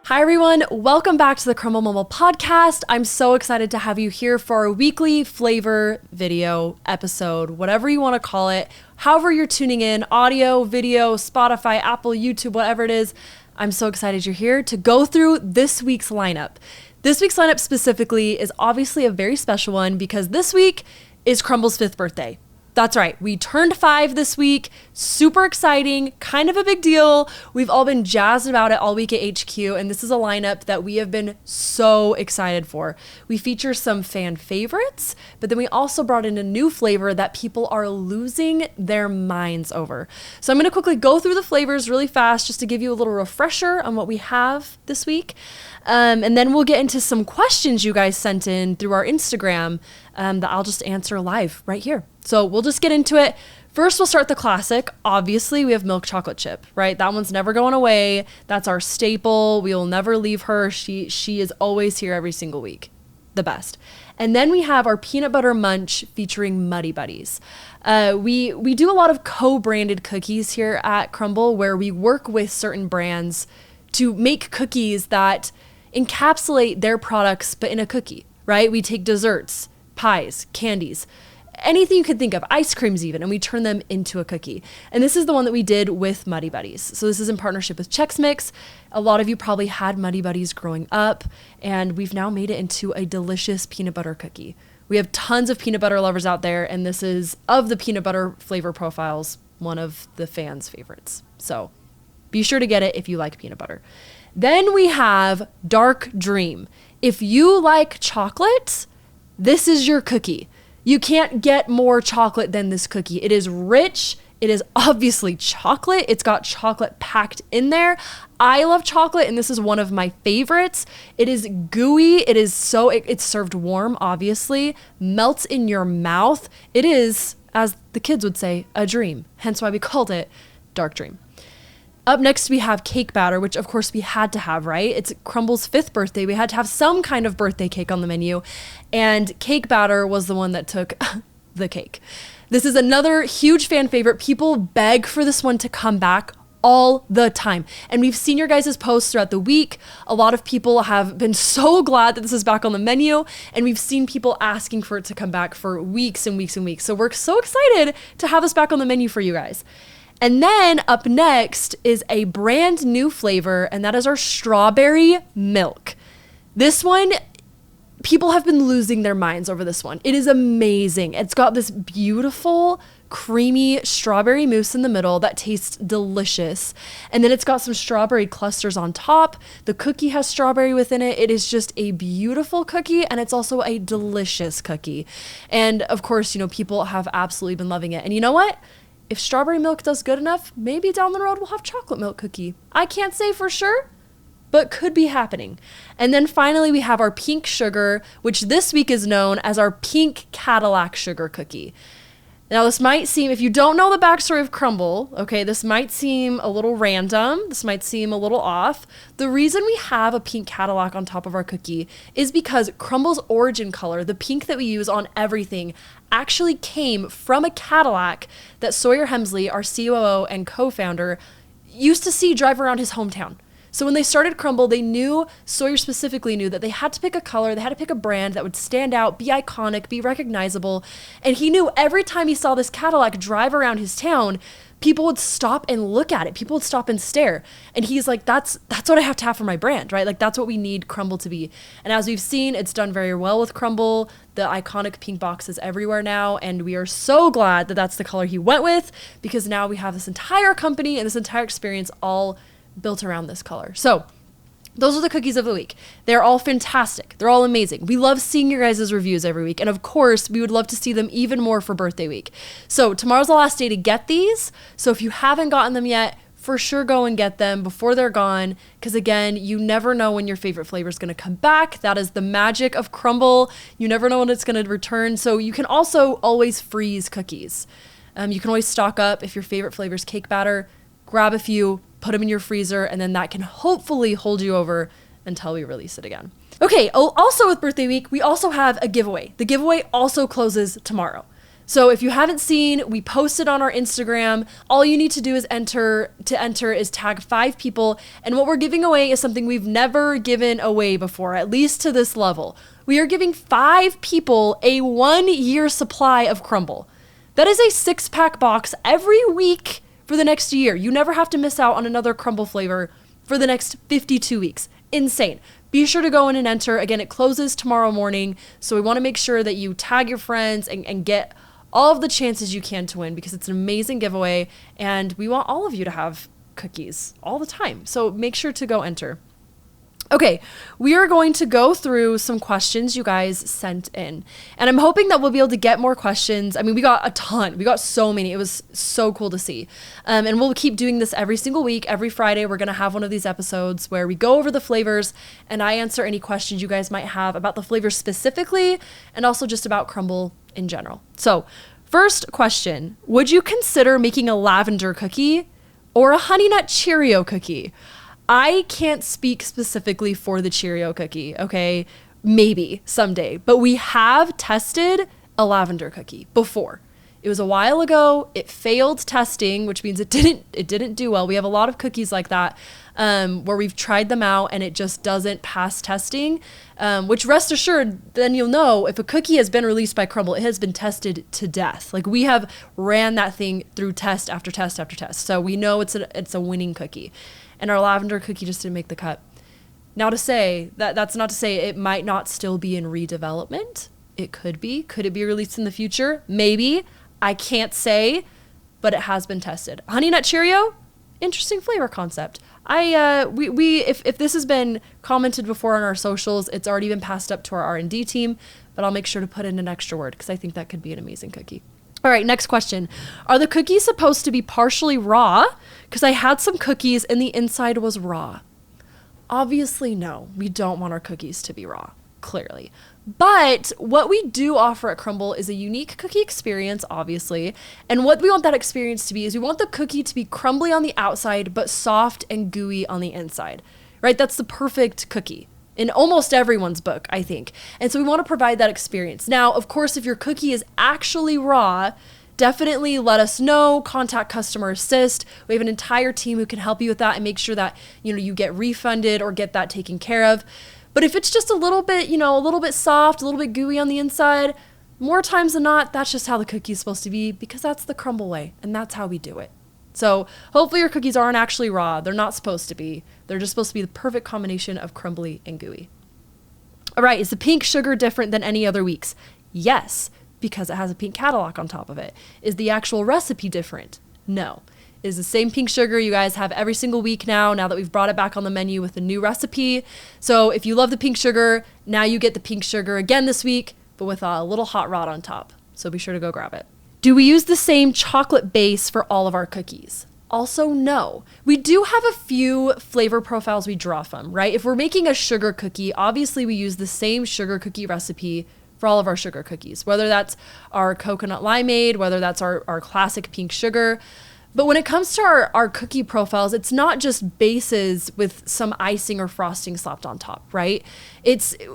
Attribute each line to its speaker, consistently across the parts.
Speaker 1: Hi everyone, welcome back to the Crumbl Mumbl podcast. I'm so excited to have you here for our weekly flavor video episode, whatever you want to call it. However you're tuning in, audio, video, Spotify, Apple, YouTube, whatever it is. I'm so excited you're here to go through this week's lineup. This week's lineup specifically is obviously a very special one because this week is Crumbl's 5th birthday. That's right. We turned 5 this week. Super exciting, kind of a big deal. We've all been jazzed about it all week at HQ, and this is a lineup that we have been so excited for. We feature some fan favorites, but then we also brought in a new flavor that people are losing their minds over. So I'm going to quickly go through the flavors really fast just to give you a little refresher on what we have this week. And then we'll get into some questions you guys sent in through our Instagram that I'll just answer live right here. So we'll just get into it. First, we'll start the classic. Obviously, we have milk chocolate chip, right? That one's never going away. That's our staple. We will never leave her. She is always here every single week. The best. And then we have our peanut butter munch featuring Muddy Buddies. We do a lot of co-branded cookies here at Crumbl where we work with certain brands to make cookies that encapsulate their products, but in a cookie, right? We take desserts, pies, candies, anything you could think of, ice creams even, and we turn them into a cookie. And this is the one that we did with Muddy Buddies. So this is in partnership with Chex Mix. A lot of you probably had Muddy Buddies growing up, and we've now made it into a delicious peanut butter cookie. We have tons of peanut butter lovers out there, and this is, of the peanut butter flavor profiles, one of the fans' favorites. So be sure to get it if you like peanut butter. Then we have Dark Dream. If you like chocolate, this is your cookie. You can't get more chocolate than this cookie. It is rich. It is obviously chocolate. It's got chocolate packed in there. I love chocolate, and this is one of my favorites. It is gooey. It's served warm, obviously. Melts in your mouth. It is, as the kids would say, a dream. Hence why we called it Dark Dream. Up next, we have cake batter, which of course we had to have, right? It's Crumbl's 5th birthday. We had to have some kind of birthday cake on the menu, and cake batter was the one that took the cake. This is another huge fan favorite. People beg for this one to come back all the time. And we've seen your guys' posts throughout the week. A lot of people have been so glad that this is back on the menu, and we've seen people asking for it to come back for weeks and weeks and weeks. So we're so excited to have this back on the menu for you guys. And then up next is a brand new flavor, and that is our strawberry milk. This one, people have been losing their minds over this one. It is amazing. It's got this beautiful, creamy strawberry mousse in the middle that tastes delicious. And then it's got some strawberry clusters on top. The cookie has strawberry within it. It is just a beautiful cookie, and it's also a delicious cookie. And of course, people have absolutely been loving it. And you know what? If strawberry milk does good enough, maybe down the road we'll have chocolate milk cookie. I can't say for sure, but could be happening. And then finally we have our pink sugar, which this week is known as our pink Cadillac sugar cookie. Now this might seem, if you don't know the backstory of Crumbl, okay, this might seem a little random. This might seem a little off. The reason we have a pink Cadillac on top of our cookie is because Crumbl's origin color, the pink that we use on everything, actually came from a Cadillac that Sawyer Hemsley, our COO and co-founder, used to see drive around his hometown. So when they started Crumbl, they knew, Sawyer specifically knew, that they had to pick a color, they had to pick a brand that would stand out, be iconic, be recognizable. And he knew every time he saw this Cadillac drive around his town, people would stop and look at it. People would stop and stare. And he's like, that's what I have to have for my brand, right? Like, that's what we need Crumbl to be. And as we've seen, it's done very well with Crumbl. The iconic pink box is everywhere now. And we are so glad that that's the color he went with, because now we have this entire company and this entire experience all built around this color. So those are the cookies of the week. They're all fantastic. They're all amazing. We love seeing your guys' reviews every week. And of course, we would love to see them even more for birthday week. So tomorrow's the last day to get these. So if you haven't gotten them yet, for sure go and get them before they're gone. Because again, you never know when your favorite flavor is going to come back. That is the magic of Crumbl. You never know when it's going to return. So you can also always freeze cookies. You can always stock up if your favorite flavor is cake batter. Grab a few, put them in your freezer, and then that can hopefully hold you over until we release it again. Okay, also with birthday week, we also have a giveaway. The giveaway also closes tomorrow. So if you haven't seen, we posted on our Instagram. All you need to do is enter is tag 5 people. And what we're giving away is something we've never given away before, at least to this level. We are giving 5 people a 1-year supply of Crumbl. That is a 6-pack box every week for the next year. You never have to miss out on another Crumbl flavor for the next 52 weeks. Insane. Be sure to go in and enter. Again, it closes tomorrow morning. So we want to make sure that you tag your friends and get all of the chances you can to win, because it's an amazing giveaway and we want all of you to have cookies all the time. So make sure to go enter. Okay, we are going to go through some questions you guys sent in, and I'm hoping that we'll be able to get more questions. I mean, we got a ton. We got so many. It was so cool to see. And we'll keep doing this every single week. Every Friday, we're going to have one of these episodes where we go over the flavors and I answer any questions you guys might have about the flavors specifically and also just about Crumbl in general. So first question, would you consider making a lavender cookie or a honey nut Cheerio cookie? I can't speak specifically for the Cheerio cookie, okay? Maybe someday, but we have tested a lavender cookie before. It was a while ago. It failed testing, which means it didn't do well. We have a lot of cookies like that where we've tried them out and it just doesn't pass testing, which rest assured, then you'll know if a cookie has been released by Crumbl, it has been tested to death. Like we have ran that thing through test after test after test. So we know it's a winning cookie. And our lavender cookie just didn't make the cut. Now to say, that's not to say it might not still be in redevelopment. It could be. Could it be released in the future? Maybe. I can't say, but it has been tested. Honey Nut Cheerio, interesting flavor concept. If this has been commented before on our socials, it's already been passed up to our R&D team, but I'll make sure to put in an extra word because I think that could be an amazing cookie. All right, next question. Are the cookies supposed to be partially raw? Because I had some cookies and the inside was raw. Obviously, no. We don't want our cookies to be raw, clearly. But what we do offer at Crumbl is a unique cookie experience, obviously. And what we want that experience to be is we want the cookie to be crumbly on the outside, but soft and gooey on the inside, right? That's the perfect cookie in almost everyone's book, I think. And so we want to provide that experience. Now, of course, if your cookie is actually raw, definitely let us know, contact customer assist. We have an entire team who can help you with that and make sure that, you get refunded or get that taken care of. But if it's just a little bit soft, a little bit gooey on the inside, more times than not, that's just how the cookie is supposed to be because that's the Crumbl way and that's how we do it. So hopefully your cookies aren't actually raw. They're not supposed to be. They're just supposed to be the perfect combination of crumbly and gooey. All right, is the pink sugar different than any other weeks? Yes, because it has a pink catalog on top of it. Is the actual recipe different? No. It is the same pink sugar you guys have every single week now that we've brought it back on the menu with a new recipe. So if you love the pink sugar, now you get the pink sugar again this week, but with a little hot rod on top. So be sure to go grab it. Do we use the same chocolate base for all of our cookies? Also, no. We do have a few flavor profiles we draw from, right? If we're making a sugar cookie, obviously we use the same sugar cookie recipe for all of our sugar cookies, whether that's our coconut limeade, whether that's our classic pink sugar. But when it comes to our cookie profiles, it's not just bases with some icing or frosting slapped on top, right?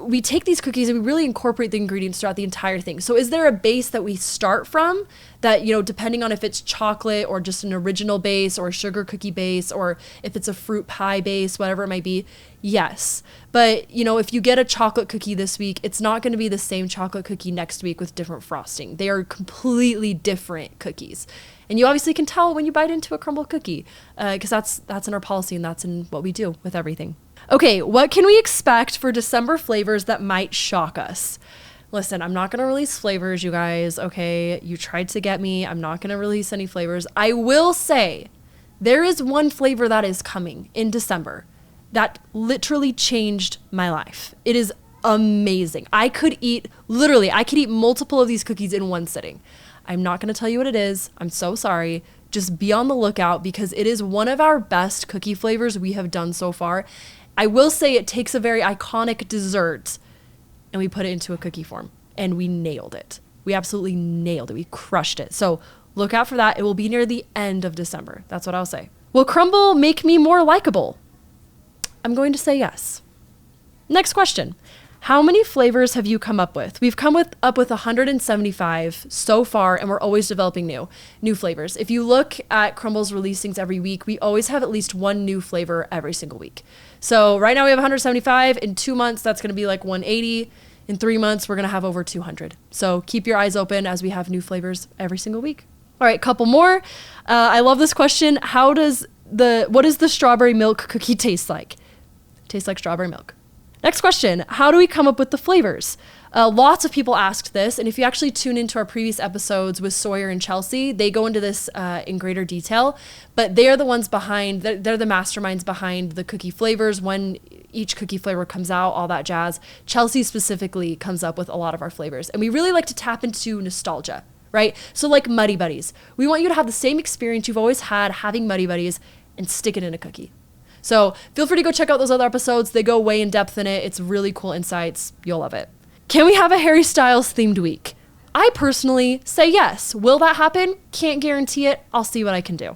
Speaker 1: We take these cookies and we really incorporate the ingredients throughout the entire thing. So is there a base that we start from that, depending on if it's chocolate or just an original base or a sugar cookie base, or if it's a fruit pie base, whatever it might be? Yes. But, if you get a chocolate cookie this week, it's not going to be the same chocolate cookie next week with different frosting. They are completely different cookies. And you obviously can tell when you bite into a Crumbl cookie because that's in our policy and that's in what we do with everything. Okay, what can we expect for December flavors that might shock us? Listen, I'm not going to release flavors, you guys, okay? You tried to get me. I'm not going to release any flavors. I will say there is one flavor that is coming in December that literally changed my life. It is amazing. I could eat multiple of these cookies in one sitting. I'm not going to tell you what it is. I'm so sorry. Just be on the lookout because it is one of our best cookie flavors we have done so far. I will say it takes a very iconic dessert and we put it into a cookie form and we nailed it. We absolutely nailed it. We crushed it. So look out for that. It will be near the end of December. That's what I'll say. Will Crumbl make me more likable? I'm going to say yes. Next question. How many flavors have you come up with? We've come up with 175 so far, and we're always developing new flavors. If you look at Crumbl's releasings every week, we always have at least one new flavor every single week. So right now we have 175. In 2 months, that's going to be like 180. In 3 months, we're going to have over 200. So keep your eyes open as we have new flavors every single week. All right, couple more. I love this question. What does the strawberry milk cookie taste like? Tastes like strawberry milk. Next question, how do we come up with the flavors? Lots of people asked this, and if you actually tune into our previous episodes with Sawyer and Chelsea, they go into this in greater detail, but they're the ones they're the masterminds behind the cookie flavors, when each cookie flavor comes out, all that jazz. Chelsea specifically comes up with a lot of our flavors, and we really like to tap into nostalgia, right? So like Muddy Buddies. We want you to have the same experience you've always had having Muddy Buddies and stick it in a cookie. So feel free to go check out those other episodes. They go way in depth in it. It's really cool insights. You'll love it. Can we have a Harry Styles themed week? I personally say yes. Will that happen? Can't guarantee it. I'll see what I can do.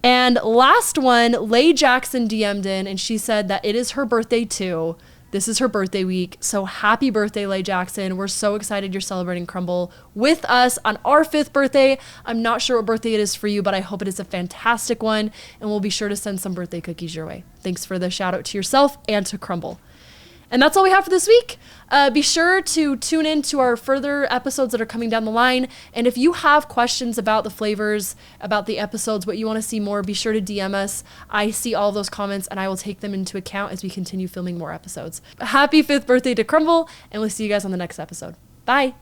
Speaker 1: And last one, Lay Jackson DM'd in and she said that it is her birthday too. This is her birthday week. So happy birthday, Lay Jackson. We're so excited you're celebrating Crumbl with us on our 5th birthday. I'm not sure what birthday it is for you, but I hope it is a fantastic one. And we'll be sure to send some birthday cookies your way. Thanks for the shout out to yourself and to Crumbl. And that's all we have for this week. Be sure to tune in to our further episodes that are coming down the line. And if you have questions about the flavors, about the episodes, what you want to see more, be sure to DM us. I see all of those comments and I will take them into account as we continue filming more episodes. Happy 5th birthday to Crumbl, and we'll see you guys on the next episode. Bye.